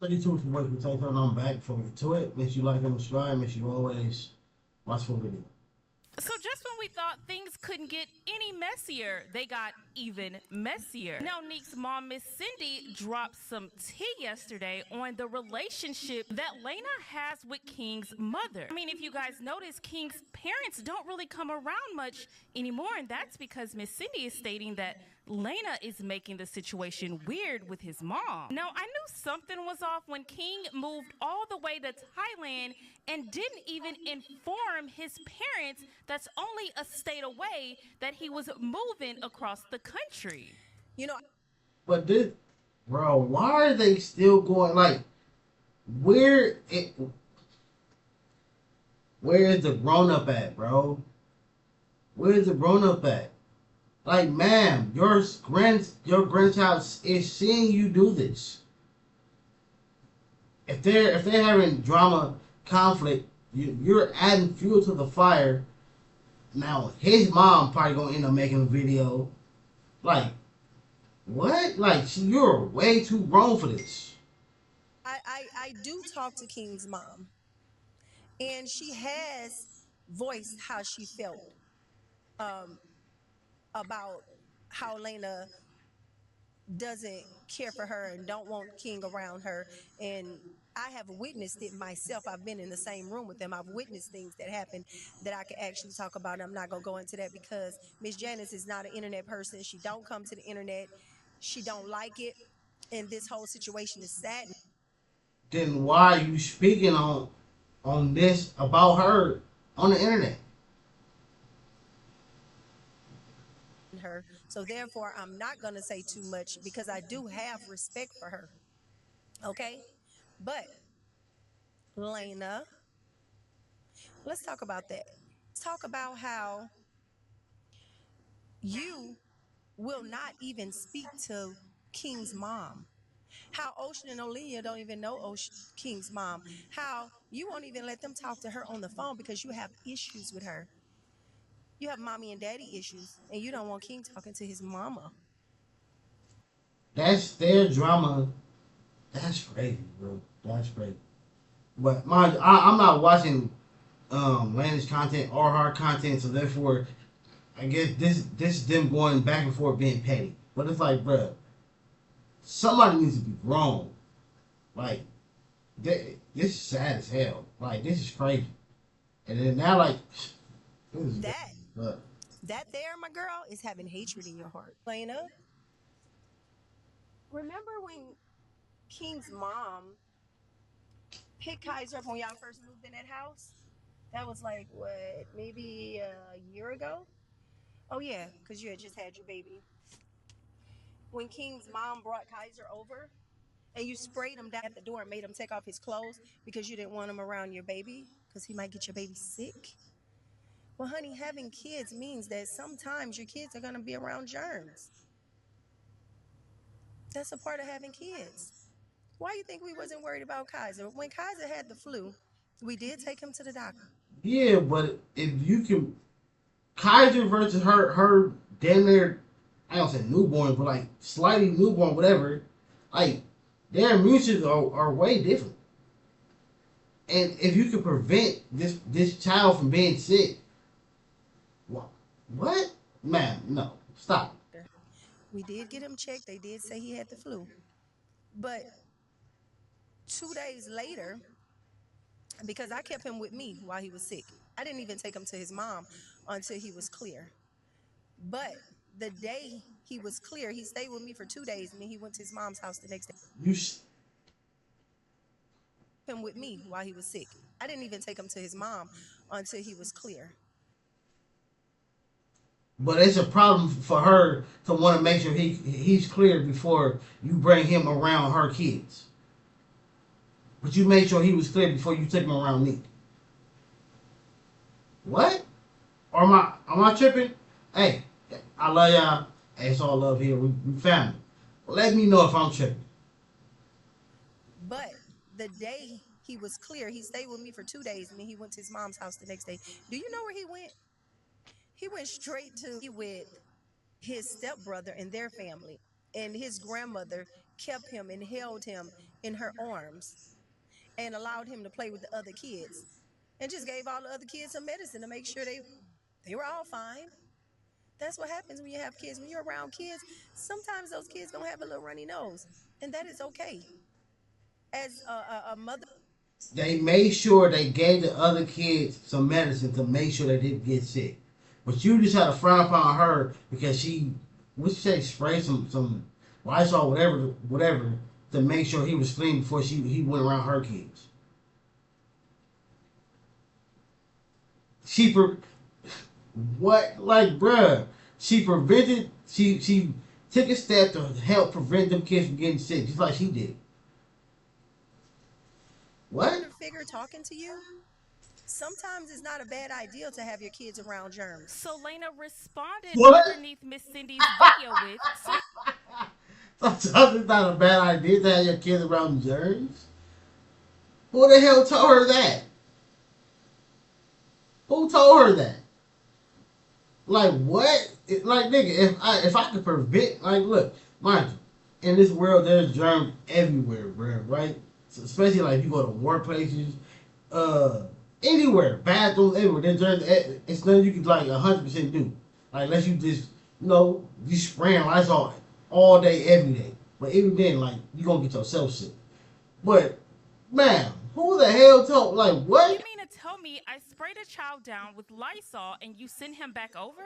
Thank you too much for watching. Take time on back for to it. Make sure you like and subscribe. Make sure you always watch full video. So just when we thought things couldn't get any messier, they got even messier. Now, Neek's mom, Miss Cindy, dropped some tea yesterday on the relationship that Laina has with King's mother. I mean, if you guys notice, King's parents don't really come around much anymore, and that's because Miss Cindy is stating that Laina is making the situation weird with his mom. Now, I knew something was off when King moved all the way to Thailand and didn't even inform his parents that's only a state away that he was moving across the country. You know, But this, bro, why are they still going? Like, where it? Where is the grown up at, bro? Where is the grown up at? Like, ma'am, your grandchild is seeing you do this. If they're having drama, conflict, you're adding fuel to the fire. Now his mom probably gonna end up making a video. Like, what? Like, you're way too grown for this. I do talk to King's mom, and she has voiced how she felt um, about how Lena doesn't care for her and don't want King around her. And I have witnessed it myself. I've been in the same room with them. I've witnessed things that happen that I could actually talk about. I'm not gonna go into that because Miss Janice is not an internet person. She don't come to the internet. She don't like it. And this whole situation is saddening Then why are you speaking on this about her on the internet? her. So therefore, I'm not gonna say too much because I do have respect for her. Okay? But Lena, let's talk about that. Let's talk about how you will not even speak to King's mom. How Ocean and Olivia don't even know King's mom. How you won't even let them talk to her on the phone because you have issues with her. You have mommy and daddy issues, and you don't want King talking to his mama. That's their drama. That's crazy, bro. That's crazy. But mind, I'm not watching Landis content or hard content, so therefore, I guess this is them going back and forth being petty. But it's like, bro, somebody needs to be grown. Like, this is sad as hell. Like, this is crazy. And then now, like, this is That but that there, my girl, is having hatred in your heart. Lena, remember when King's mom picked Kaiser up when y'all first moved in that house? That was like what, maybe a year ago? Oh yeah, because you had just had your baby. When King's mom brought Kaiser over and you sprayed him down at the door and made him take off his clothes because you didn't want him around your baby because he might get your baby sick. Well, honey, having kids means that sometimes your kids are going to be around germs. That's a part of having kids. Why you think we wasn't worried about Kaiser? When Kaiser had the flu, we did take him to the doctor. yeah, but if you can Kaiser versus her damn near I don't say newborn, but like slightly newborn, whatever, like their immune systems are way different. And if you can prevent this child from being sick, what? Man, no, stop. We did get him checked. They did say he had the flu. But 2 days later, because I kept him with me while he was sick, I didn't even take him to his mom until he was clear. But the day he was clear, he stayed with me for 2 days and then he went to his mom's house the next day. You, Him with me while he was sick. I didn't even take him to his mom until he was clear. but it's a problem for her to want to make sure he's cleared before you bring him around her kids. But you made sure he was clear before you took him around me. What? Or am I tripping? Hey, I love y'all. Hey, it's all love here. We family. Let me know if I'm tripping. But the day he was clear, he stayed with me for 2 days and then he went to his mom's house the next day. Do you know where he went? He went straight to with his stepbrother and their family. And his grandmother kept him and held him in her arms and allowed him to play with the other kids and just gave all the other kids some medicine to make sure they were all fine. That's what happens when you have kids. When you're around kids, sometimes those kids gonna have a little runny nose, and that is okay. As a mother, They made sure they gave the other kids some medicine to make sure they didn't get sick. But you just had to frown upon her because she, what you say, sprayed some Lysol, whatever, to make sure he was clean before he went around her kids. She what, like, bruh, she took a step to help prevent them kids from getting sick, just like she did. What? figure talking to you, sometimes it's not a bad idea to have your kids around germs. So Laina responded What? underneath Miss Cindy's video with, so Sometimes it's not a bad idea to have your kids around germs. Who the hell told her that? Who told her that? Like what? Like nigga, if I could prevent, like look, mind you, in this world there's germs everywhere, bro. Right? So especially like if you go to workplaces, uh, anywhere, bathrooms, everywhere. There's germs. It's nothing you can like 100% do. Like unless you just you spraying Lysol all day, every day. But even then, like you gonna get yourself sick. But man, who the hell told? Like what? you mean to tell me I sprayed a child down with Lysol and you sent him back over?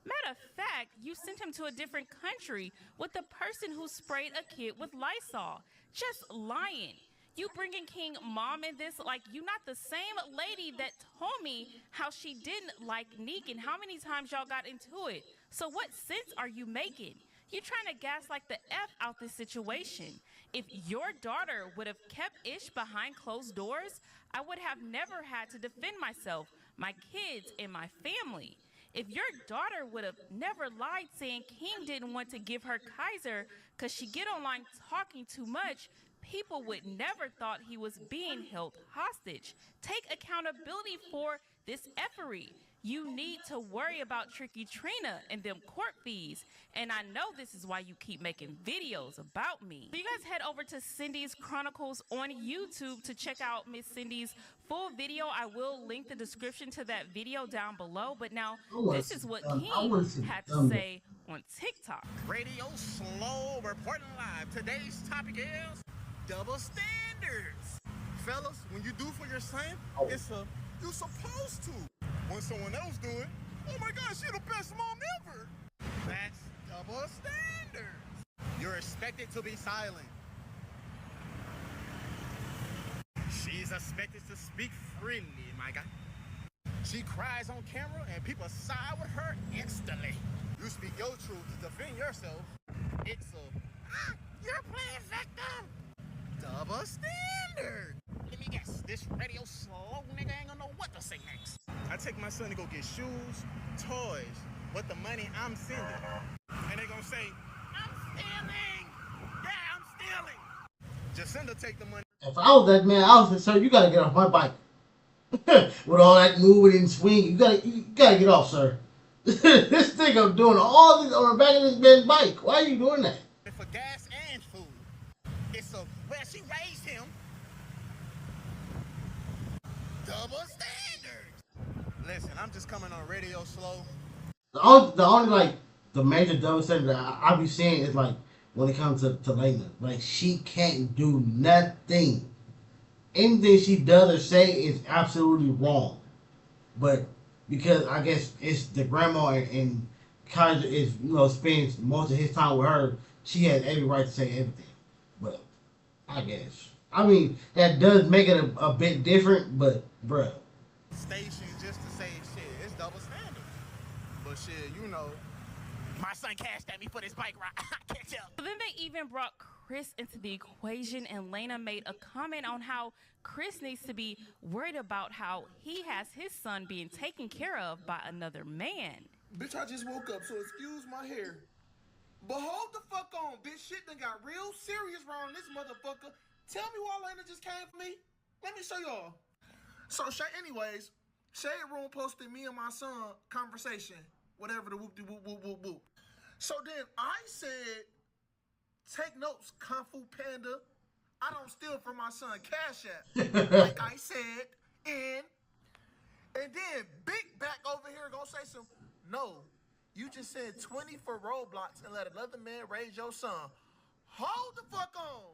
Matter of fact, you sent him to a different country with the person who sprayed a kid with Lysol. Just lying. You bringing King Mom in this like you not the same lady that told me how she didn't like Neek and how many times y'all got into it. So what sense are you making? You trying to gas like the F out this situation. If your daughter would have kept Ish behind closed doors, I would have never had to defend myself, my kids, and my family. If your daughter would have never lied saying King didn't want to give her Kaiser because she get online talking too much, people would never thought he was being held hostage. Take accountability for this effery. You need to worry about Tricky Trina and them court fees. And I know this is why you keep making videos about me. So you guys head over to Cindy's Chronicles on YouTube to check out Miss Cindy's full video. I will link the description to that video down below. But now, this is what King had to say on TikTok. Radio Slow reporting live. Today's topic is double standards. Fellas, when you do for your son, you're supposed to. When someone else do it, oh my gosh, you're the best mom ever. That's double standards. You're expected to be silent. She's expected to speak freely, my guy. She cries on camera and people side with her instantly. You speak your truth to defend yourself. It's you're playing victim. Double standard. Let me guess, this radio slow nigga ain't gonna know what to say next. I take my son to go get shoes, toys, with the money I'm sending. And they gonna say, I'm stealing. Yeah, I'm stealing. Jacinda take the money. If I was that man, I would say, sir, you gotta get off my bike. With all that moving and swinging, you gotta get off, sir. This nigga doing all this on the back of this man's bike. Why are you doing that? For gas and food. It's she raised him. Double standards. Listen, I'm just coming on radio slow. The only like the major double standard that I be seeing is like when it comes to Laina. Like she can't do nothing. Anything she does or say is absolutely wrong. But because I guess it's the grandma and Kaiser is spends most of his time with her, she has every right to say everything. But I guess that does make it a bit different. But bruh, Station just to say shit, it's double standard. But shit, my son cashed at me for this bike ride. I can't tell. So then they even brought Chris into the equation, and Laina made a comment on how Chris needs to be worried about how he has his son being taken care of by another man. Bitch, I just woke up, so excuse my hair. But hold the fuck on, bitch. Shit done got real serious around this motherfucker. Tell me why Laina just came for me. Let me show y'all. So, anyways, Shade Room posted me and my son conversation. Whatever the whoop-de-whoop-whoop-whoop-whoop. So then I said, take notes, Kung Fu Panda. I don't steal from my son Cash App. Like I said, and then Big back over here gonna say some, no, you just said 20 for Roblox and let another man raise your son. Hold the fuck on.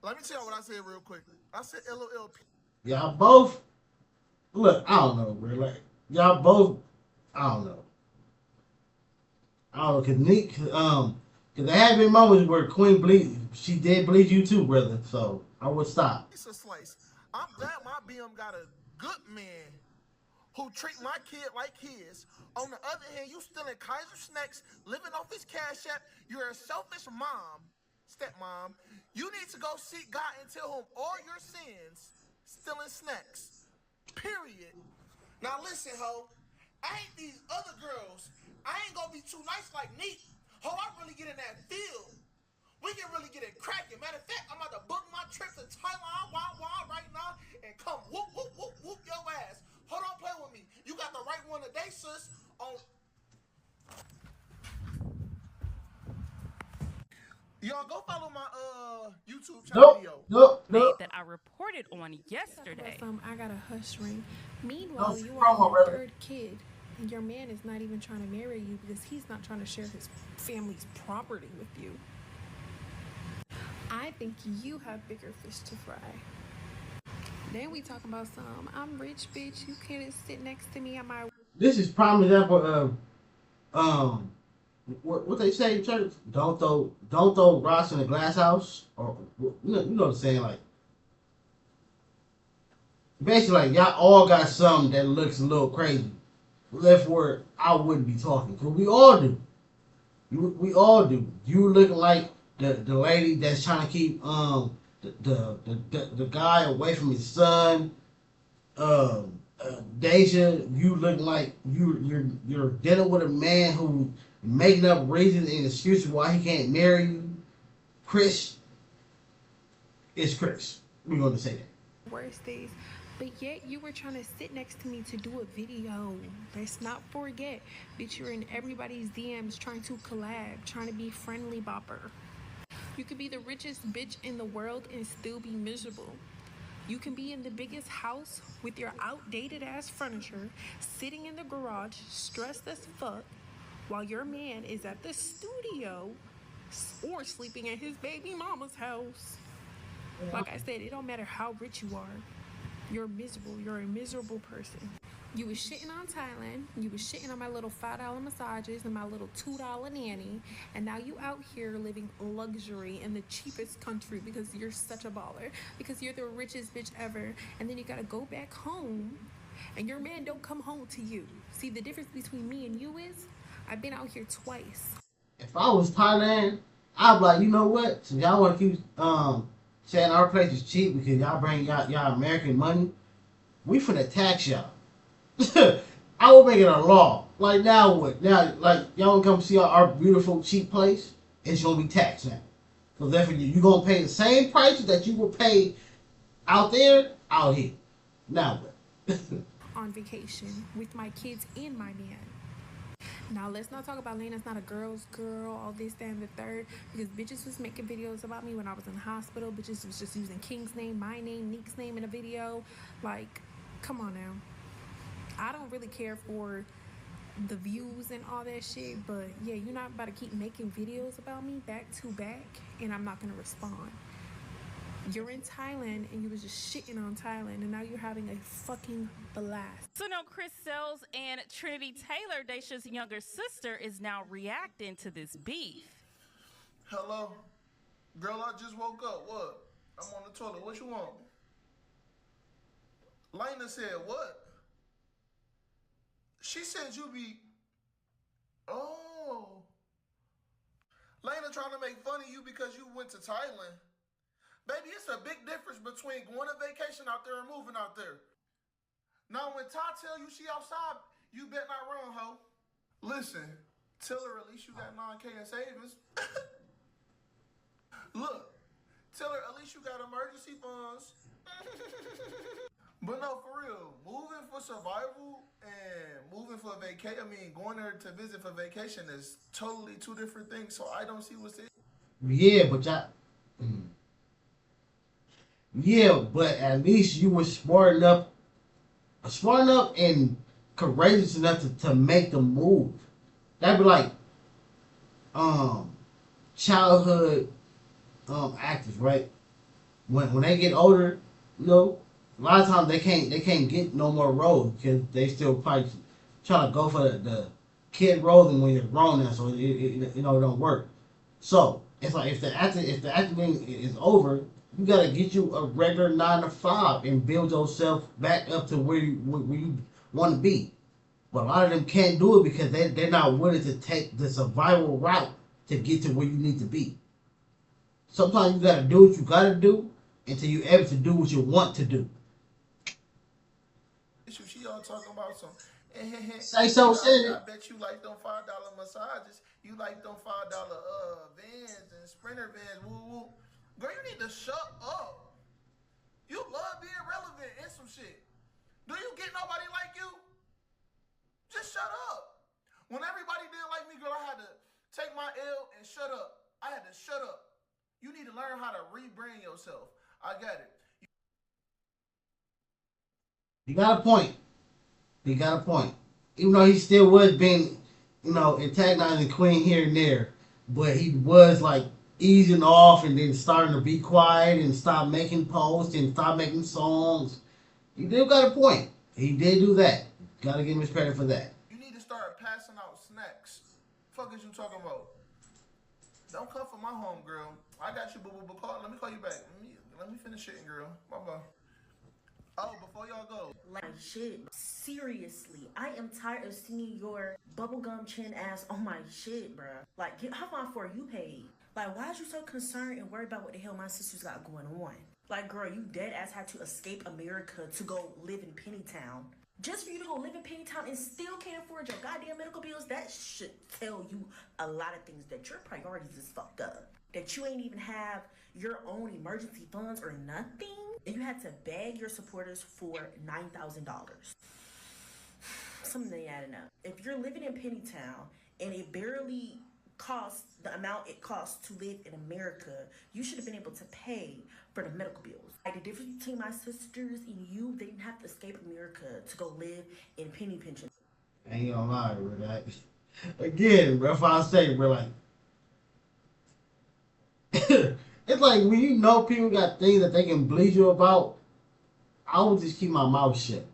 Let me tell you what I said real quick. I said LOL. Y'all both, look, I don't know, bro. Like, y'all both, I don't know. I don't know, cause Nick, cause there have been moments where Queen bleed, she did bleed you too, brother. So I would stop. It's a slice. I'm glad my BM got a good man who treat my kid like his. On the other hand, you still in Kaiser Snacks, living off his Cash App. You're a selfish mom, stepmom. You need to go seek God and tell him all your sins, stealing snacks. Period. Now listen, ho. I ain't these other girls. I ain't gonna be too nice like Neat. Ho, I really get in that field. We can really get it cracking. Matter of fact, I'm about to book my trip to Thailand right now and come whoop, whoop, whoop, whoop your ass. Hold on, play with me. You got the right one today, sis. On. Y'all go follow my YouTube channel video. Made that I reported on yesterday. I got a hush ring. Meanwhile, you are your third kid, and your man is not even trying to marry you because he's not trying to share his family's property with you. I think you have bigger fish to fry. Then we talking about some, I'm rich, bitch. You can't sit next to me at my. This is prime example of what they say in church. Don't throw rocks in a glass house, or you know what I'm saying. Like basically, like y'all all got something that looks a little crazy. Therefore, I wouldn't be talking because we all do. We all do. You looking like the lady that's trying to keep the guy away from his son. Deja, you look like you're dealing with a man who making up reasons and excuses why he can't marry you. Chris is Chris. We're going to say that. Worst days. But yet you were trying to sit next to me to do a video. Let's not forget, bitch, you're in everybody's DMs trying to collab, trying to be friendly bopper. You could be the richest bitch in the world and still be miserable. You can be in the biggest house with your outdated ass furniture, sitting in the garage, stressed as fuck, while your man is at the studio or sleeping at his baby mama's house. Like I said, it don't matter how rich you are. You're miserable. You're a miserable person. You was shitting on Thailand. You was shitting on my little $5 massages and my little $2 nanny. And now you out here living luxury in the cheapest country because you're such a baller. Because you're the richest bitch ever. And then you gotta go back home and your man don't come home to you. See, the difference between me and you is I've been out here twice. If I was Thailand, I'd be like, you know what? So y'all want to keep saying our place is cheap because y'all bring y'all American money. We finna tax y'all. I will make it a law. Like now what? Now like y'all wanna come see our beautiful cheap place? It's gonna be taxed now. So therefore you gonna pay the same prices that you will pay out there, out here. Now what? On vacation with my kids and my man. Now let's not talk about Laina's not a girl's girl, all this, that, and the third, because bitches was making videos about me when I was in the hospital. Bitches was just using King's name, my name, Nick's name in a video. Like, come on now. I don't really care for the views and all that shit, but yeah, you're not about to keep making videos about me back to back, and I'm not gonna respond. You're in Thailand and you was just shitting on Thailand and now you're having a fucking blast. So now Chris Sells and Trinity Taylor, Daisha's younger sister, is now reacting to this beef. Hello? Girl, I just woke up. What? I'm on the toilet. What you want? Laina said what? She said you be... Oh. Laina trying to make fun of you because you went to Thailand. Baby, it's a big difference between going on vacation out there and moving out there. Now, when Ty tell you she outside, you bet not run, ho. Listen, tell her at least you got 9K in savings. Look, tell her at least you got emergency funds. But no, for real, moving for survival and moving for vacation, going there to visit for vacation is totally two different things, so I don't see what's it. Yeah, but y'all... Yeah, but at least you were smart enough and courageous enough to make the move. That'd be like um childhood actors, right? When they get older, you know, a lot of times they can't get no more roles because they still probably trying to go for the kid role, and when you're grown now, so it don't work. So it's like if the acting is over, you gotta get you a regular 9 to 5 and build yourself back up to where you want to be. But a lot of them can't do it because they're not willing to take the survival route to get to where you need to be. Sometimes you gotta do what you gotta do until you're able to do what you want to do. She all talking about some. Say so, said I it. bet you like them $5 massages. You like them $5 vans and sprinter vans. Woo woo. Girl, you need to shut up. You love being relevant and some shit. Do you get nobody like you? Just shut up. When everybody didn't like me, girl, I had to take my L and shut up. I had to shut up. You need to learn how to rebrand yourself. I got it. He got a point. He got a point. Even though he still was being, antagonizing Queen here and there, but he was like easing off and then starting to be quiet and stop making posts and stop making songs. He did got a point. He did do that. Gotta give him his credit for that. You need to start passing out snacks. Fuck is you talking about? Don't come for my home, girl. I got you, boo boo. Let me call you back. Let me finish shitting, girl. Bye bye. Oh, before y'all go. Like shit, seriously, I am tired of seeing your bubblegum chin ass on my shit, bruh. Like, how on for you paid? Like, why is you so concerned and worried about what the hell my sisters got going on? Like, girl, you dead ass had to escape America to go live in Pennytown. Just for you to go live in Pennytown and still can't afford your goddamn medical bills, that should tell you a lot of things, that your priorities is fucked up. That you ain't even have your own emergency funds or nothing, and you had to beg your supporters for $9,000. Something ain't adding up. If you're living in Pennytown and it barely costs the amount it costs to live in America, you should have been able to pay for the medical bills. Like, the difference between my sisters and you, they didn't have to escape America to go live in penny pension. I ain't gonna lie, bro. That, again, bro, if I say, bro, like, it's like when you know people got things that they can bleed you about, I would just keep my mouth shut.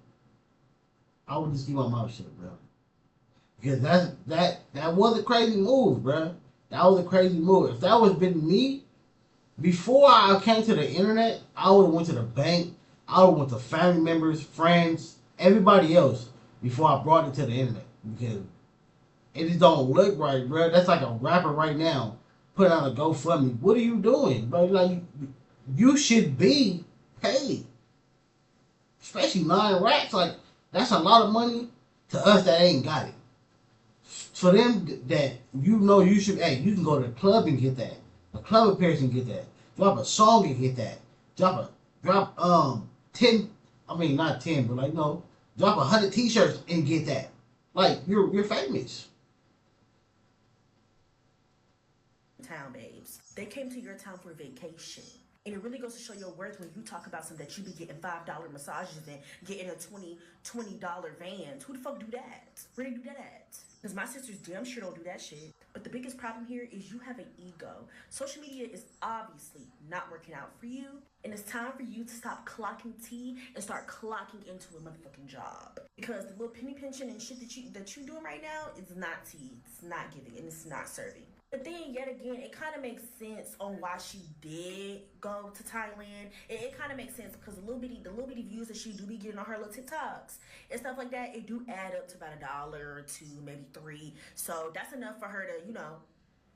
I would just keep my mouth shut, bro. Because that was a crazy move, bro. That was a crazy move. If that was been me, before I came to the internet, I would have went to the bank. I would have went to family members, friends, everybody else before I brought it to the internet. Because it just don't look right, bro. That's like a rapper right now put out a GoFundMe. What are you doing, bro? Like, you should be paid. Especially 9 racks. Like, that's a lot of money to us that ain't got it. For them that you should, hey, you can go to the club and get that. A club appearance and get that. Drop a song and get that. Drop 10, I mean not 10, but like no, drop 100 t-shirts and get that. Like you're famous. Town babes, they came to your town for vacation. And it really goes to show your worth when you talk about something that you be getting $5 massages and getting a $20 van. Who the fuck do that? Where they do that at? Because my sisters damn sure don't do that shit. But the biggest problem here is you have an ego. Social media is obviously not working out for you. And it's time for you to stop clocking tea and start clocking into a motherfucking job. Because the little penny pension and shit that you doing right now is not tea. It's not giving and it's not serving. But then, yet again, it kind of makes sense on why she did go to Thailand. It kind of makes sense because the little bitty views that she do be getting on her little TikToks and stuff like that, it do add up to about $1 or $2, maybe $3. So that's enough for her to,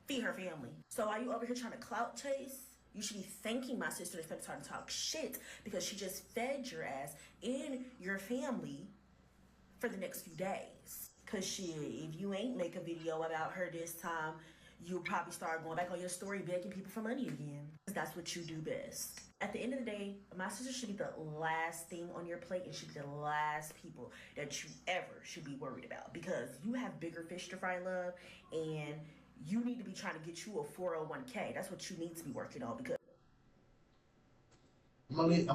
feed her family. So while you over here trying to clout chase, you should be thanking my sister instead of trying to talk shit because she just fed your ass and your family for the next few days. Because shit, if you ain't make a video about her this time, you'll probably start going back on your story begging people for money again. That's what you do best. At the end of the day, my sister should be the last thing on your plate and should be the last people that you ever should be worried about because you have bigger fish to fry, love, and you need to be trying to get you a 401k. That's what you need to be working on because I'm gonna leave.